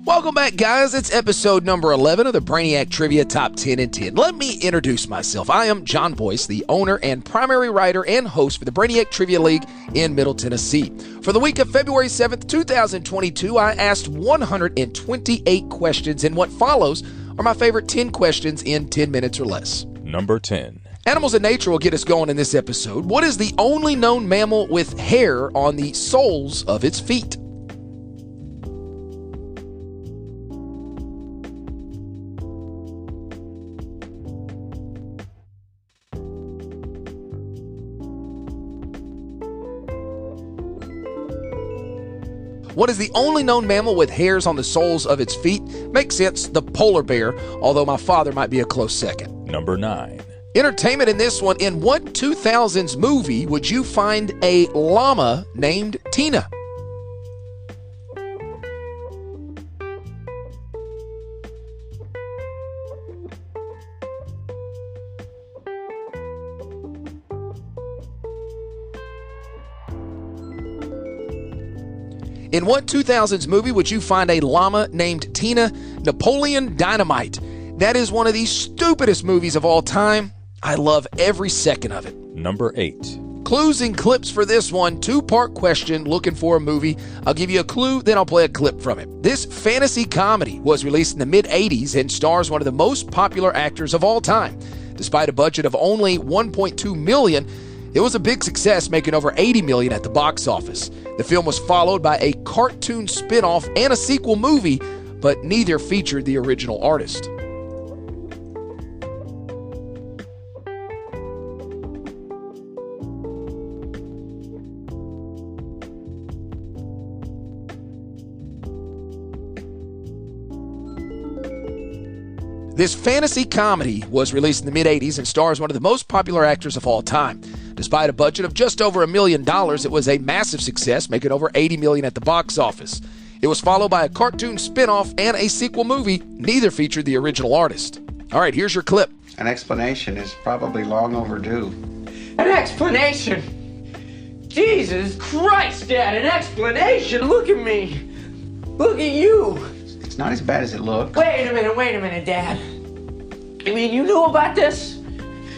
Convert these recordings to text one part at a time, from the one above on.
Welcome back, guys. It's episode number 11 of the Brainiac Trivia Top 10 in 10. Let me introduce myself. I am John Boyce, the owner and primary writer and host for the Brainiac Trivia League in Middle Tennessee. For the week of February 7th, 2022, I asked 128 questions, and what follows are my favorite 10 questions in 10 minutes or less. Number 10. Animals in nature will get us going in this episode. What is the only known mammal with hair on the soles of its feet? What is the only known mammal with hairs on the soles of its feet? Makes sense, the polar bear, although my father might be a close second. Number 9. Entertainment in this one. In what 2000s movie would you find a llama named Tina? In what 2000s movie would you find a llama named Tina? Napoleon Dynamite. That is one of the stupidest movies of all time. I love every second of it. Number 8. Clues and clips for this one. Two-part question looking for a movie. I'll give you a clue, then I'll play a clip from it. This fantasy comedy was released in the mid-'80s and stars one of the most popular actors of all time. Despite a budget of only $1.2 million, it was a big success, making over $80 million at the box office. The film was followed by a cartoon spin-off and a sequel movie, but neither featured the original artist. This fantasy comedy was released in the mid-'80s and stars one of the most popular actors of all time. Despite a budget of just over $1 million, it was a massive success, making over $80 million at the box office. It was followed by a cartoon spin-off and a sequel movie. Neither featured the original artist. All right, here's your clip. An explanation is probably long overdue. An explanation? Jesus Christ, Dad, an explanation? Look at me. Look at you. It's not as bad as it looks. Wait a minute, Dad. I mean, you knew about this?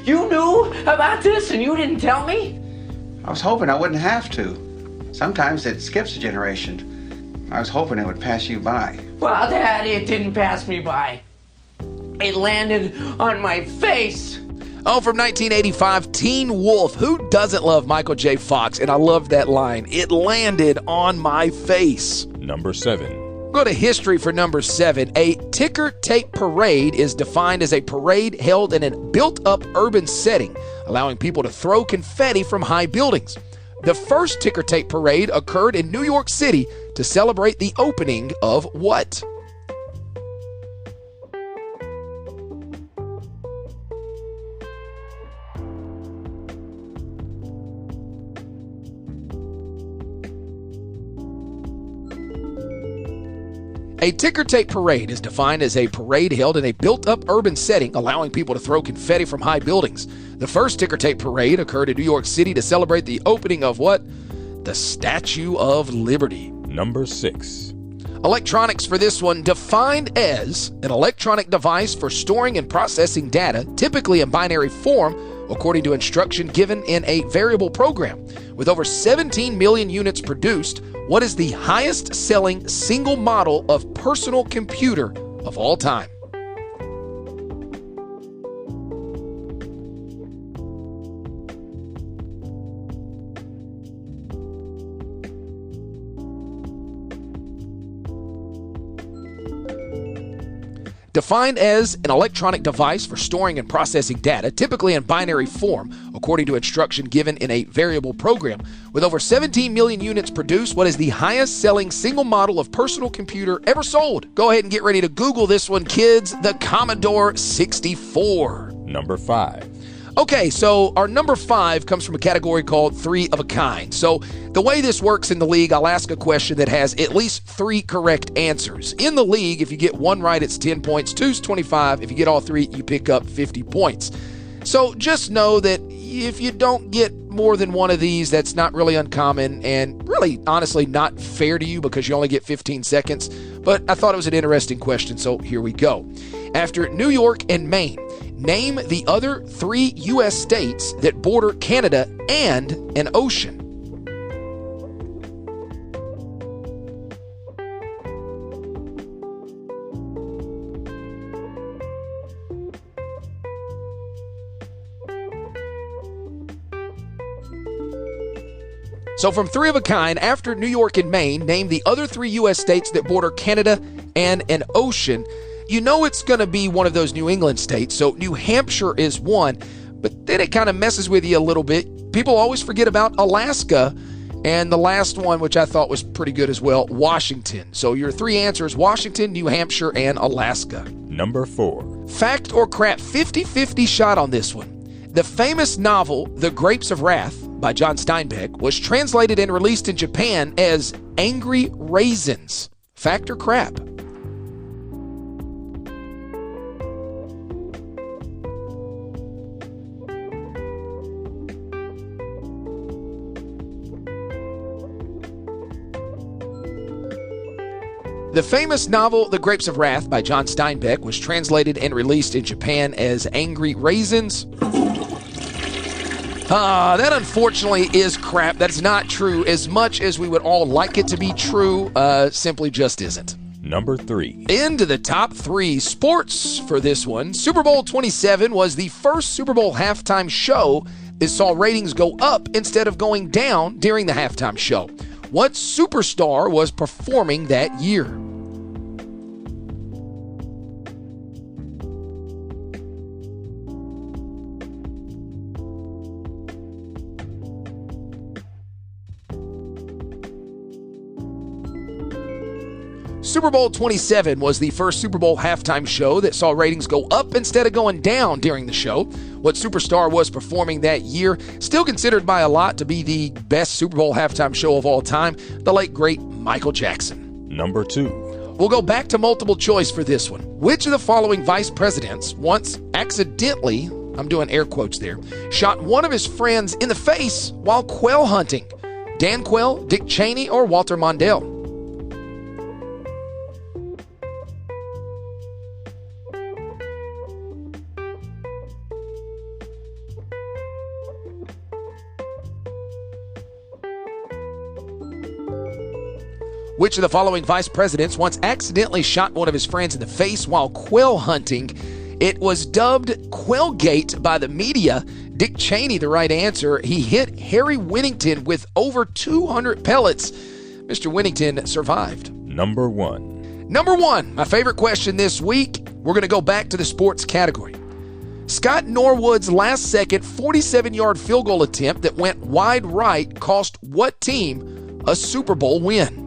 You knew about this and you didn't tell me? I was hoping I wouldn't have to. Sometimes it skips a generation. I was hoping it would pass you by. Well, Dad, it didn't pass me by. It landed on my face. Oh, from 1985, Teen Wolf. Who doesn't love Michael J. Fox? And I love that line. It landed on my face. Number 7. Go to history for number 7. A ticker tape parade is defined as a parade held in a built-up urban setting, allowing people to throw confetti from high buildings. The first ticker tape parade occurred in New York City to celebrate the opening of what? A ticker tape parade is defined as a parade held in a built-up urban setting, allowing people to throw confetti from high buildings. The first ticker tape parade occurred in New York City to celebrate the opening of what? The Statue of Liberty. Number 6. Electronics for this one. Defined as an electronic device for storing and processing data, typically in binary form, according to instruction given in a variable program. With over 17 million units produced, what is the highest selling single model of personal computer of all time? Defined as an electronic device for storing and processing data, typically in binary form, according to instruction given in a variable program. With over 17 million units produced, what is the highest selling single model of personal computer ever sold? Go ahead and get ready to Google this one, kids. The Commodore 64. Number 5. Okay, so our number 5 comes from a category called 3 of a kind. So the way this works in the league, I'll ask a question that has at least 3 correct answers. In the league, if you get 1 right, it's 10 points. 2's 25. If you get all 3, you pick up 50 points. So just know that if you don't get more than one of these, that's not really uncommon and really, honestly, not fair to you because you only get 15 seconds. but I thought it was an interesting question, so here we go. After New York and Maine, name the other 3 U.S. states that border Canada and an ocean. So from 3 of a kind, after New York and Maine, name the other 3 U.S. states that border Canada and an ocean. You know it's going to be one of those New England states, so New Hampshire is one, but then it kind of messes with you a little bit. People always forget about Alaska, and the last one, which I thought was pretty good as well, Washington. So your 3 answers, Washington, New Hampshire, and Alaska. Number 4. Fact or crap, 50-50 shot on this one. The famous novel, The Grapes of Wrath, by John Steinbeck, was translated and released in Japan as Angry Raisins. Fact or crap? The famous novel, The Grapes of Wrath, by John Steinbeck, was translated and released in Japan as Angry Raisins. That unfortunately is crap. That's not true. As much as we would all like it to be true, simply just isn't. Number 3. Into the top 3 sports for this one. Super Bowl 27 was the first Super Bowl halftime show that saw ratings go up instead of going down during the halftime show. What superstar was performing that year? Super Bowl 27 was the first Super Bowl halftime show that saw ratings go up instead of going down during the show. What superstar was performing that year? Still considered by a lot to be the best Super Bowl halftime show of all time, the late, great Michael Jackson. Number 2. We'll go back to multiple choice for this one. Which of the following vice presidents once accidentally, I'm doing air quotes there, shot one of his friends in the face while quail hunting? Dan Quayle, Dick Cheney, or Walter Mondale? Which of the following vice presidents once accidentally shot one of his friends in the face while quail hunting? It was dubbed Quailgate by the media. Dick Cheney, the right answer. He hit Harry Winnington with over 200 pellets. Mr. Winnington survived. Number 1. Number 1, my favorite question this week. We're going to go back to the sports category. Scott Norwood's last-second 47-yard field goal attempt that went wide right cost what team a Super Bowl win?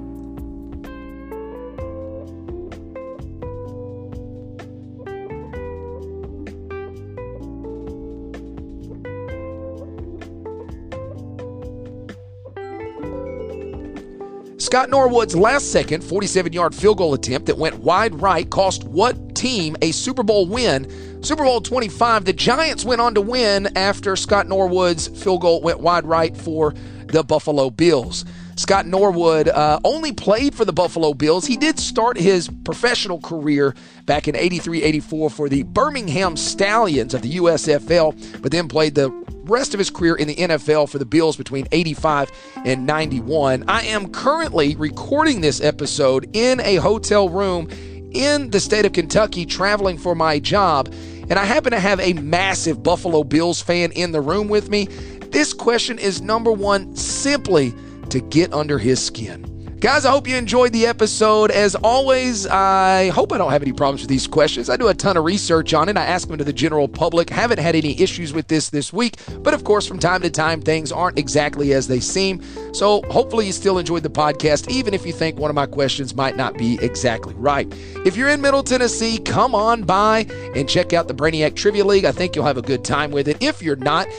Scott Norwood's last-second 47-yard field goal attempt that went wide right cost what team a Super Bowl win? Super Bowl 25, the Giants went on to win after Scott Norwood's field goal went wide right for the Buffalo Bills. Scott Norwood only played for the Buffalo Bills. He did start his professional career back in 83-84 for the Birmingham Stallions of the USFL, but then played the rest of his career in the NFL for the Bills between 85 and 91. I am currently recording this episode in a hotel room in the state of Kentucky, traveling for my job, and I happen to have a massive Buffalo Bills fan in the room with me. This question is number 1 simply to get under his skin. Guys, I hope you enjoyed the episode. As always, I hope I don't have any problems with these questions. I do a ton of research on it. I ask them to the general public. Haven't had any issues with this week. But of course, from time to time, things aren't exactly as they seem. So hopefully you still enjoyed the podcast, even if you think one of my questions might not be exactly right. If you're in Middle Tennessee, come on by and check out the Brainiac Trivia League. I think you'll have a good time with it. If you're not,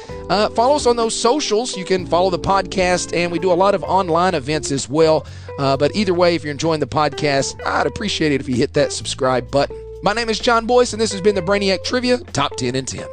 follow us on those socials. You can follow the podcast, and we do a lot of online events as well. But either way, if you're enjoying the podcast, I'd appreciate it if you hit that subscribe button. My name is John Boyce, and this has been the Brainiac Trivia Top 10 in 10.